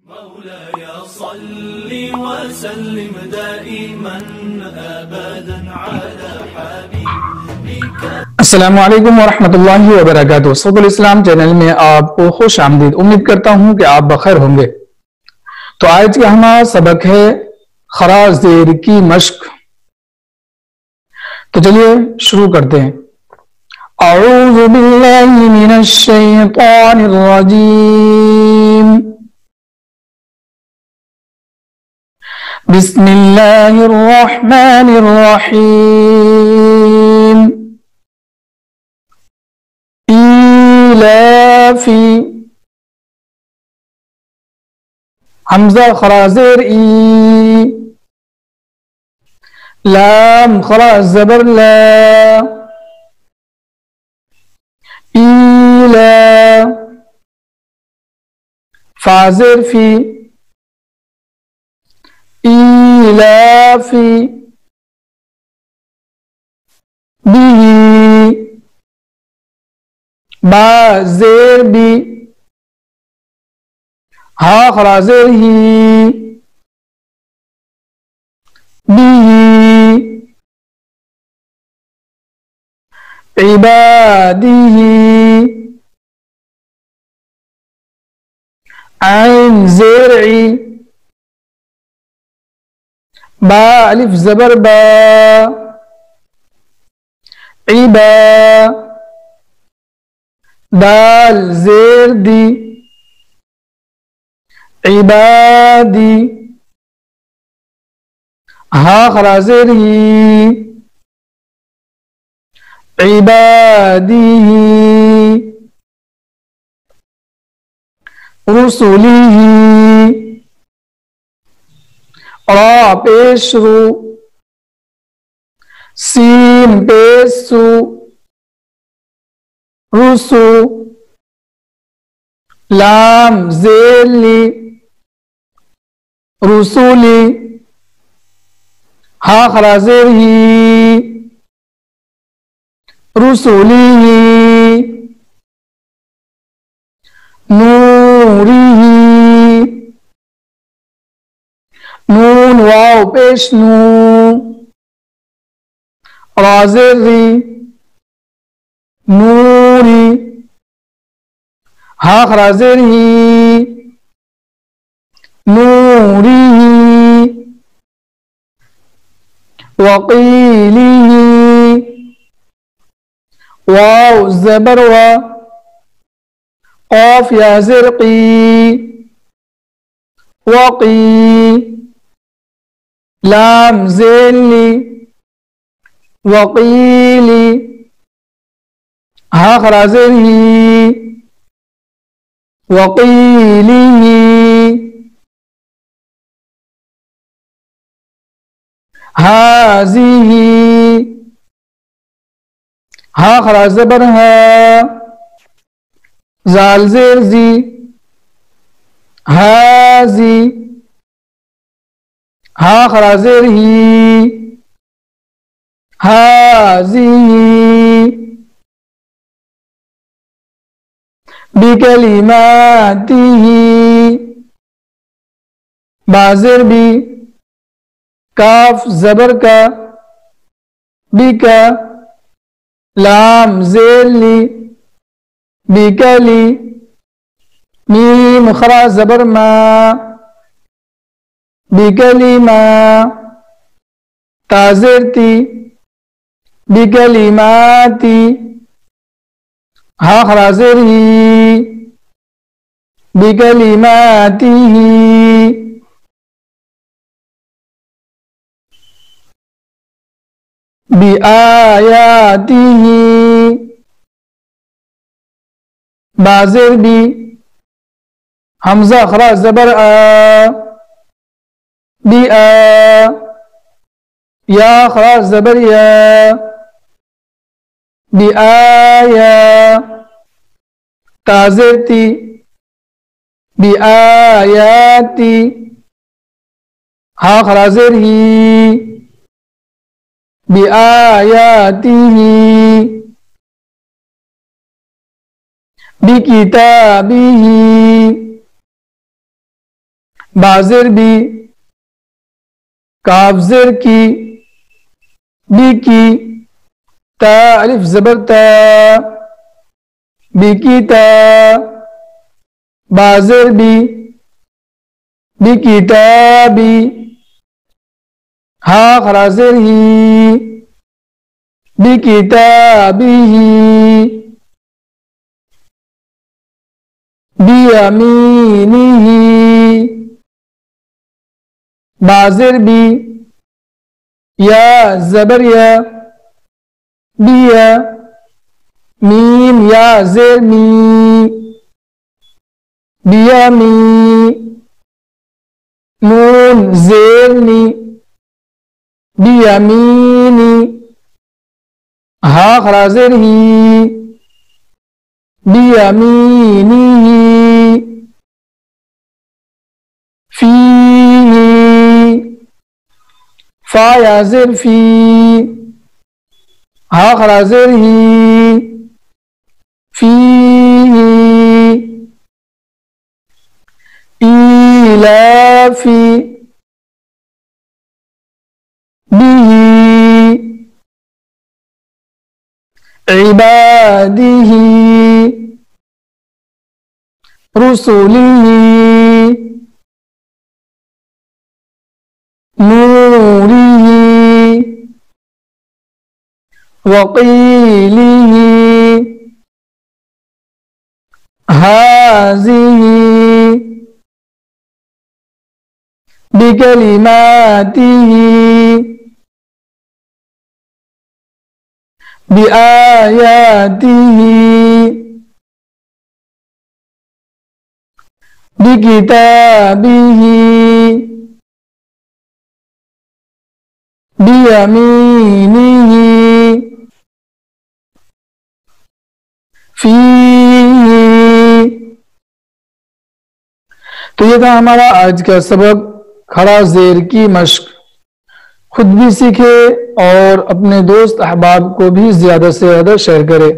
مولاي صل وسلم دائما ابدا على حبيبك. السلام علیکم ورحمۃ اللہ وبرکاتہ. صوت الاسلام چینل میں آپ کو خوش آمدید. امید کرتا ہوں کہ آپ بخیر ہوں گے. تو آج کا ہمارا سبق ہے خراج زیر کی مشق. تو چلیے شروع کرتے ہیں. اعوذ باللہ من الشیطان الرجیم. بسم اللہ الرحمن الرحیم. ایلافی حمزہ خراج زیر ای، لام خراج زبر لا، ایلا فا زیر فی، ایلافی بی، با زیر بی، ہا خراج زیر ہی، بی عبادی، عین زیر عی، با الف زبر با، عبا، دال زیر دی، عبادی، ہا خراج زیر ہی، عبادی، رسولی، را پیش رو، سین پیش سو، رسو، لام زیر لی، رسولی، ہا خراج زیر ہی، رسولی، نوری، نون واو پیش نو، را زیر ری، نوری، ہا خراج زیر ہی، نوری، وقیلی، واو زبر و، قاف یا زیر قی، وقی، لام زیر لی، وقیلی، ہا خراج زیر ہی، وقیلی، ہازیہ، ہا خراج زبر ہے، زال زیر زی، ہازی، ہا خراج زیر ہی، ہازی، بکلماتہ، با زیر بی، کاف زبر کا، بکا، لام زیر لی، بکلی، میم خراج زبر ما، بکلمہ، تا زیر تی، بکلماتی، ہا خراج زیر ہی، بکلماتہ، بآیاتہ، با زیر بی، حمزہ خراج زبر آ، بی آ، یا خراج زبر یا، بی آیا، تا زیر تی، بی آیاتی، ہا خراج زیر ہی، بی آیاتہ، بکتابہ، بازر بھی کاف زر کی بی کی تا الف زبر تا بی کی تا بازر بھی بی کی تا بی ہا خرا زر ہی بی کی تا بی ہی بی امینی ہی بازر بھی یا زبر یا بیا میم یا زر می بیا می نون زیر نی بیا مینی ہا خرا زر ہی بیا مینی فی فا یا زر فی ہا خرا زر ہی فی ایلافی بی عبادی رسولی نوری وقیلی هذه بكلماته بآياته بكتابه بيمينه فيه. تو یہ تھا ہمارا آج کا سبق کھڑا زیر کی مشق. خود بھی سیکھے اور اپنے دوست احباب کو بھی زیادہ سے زیادہ شیئر کرے.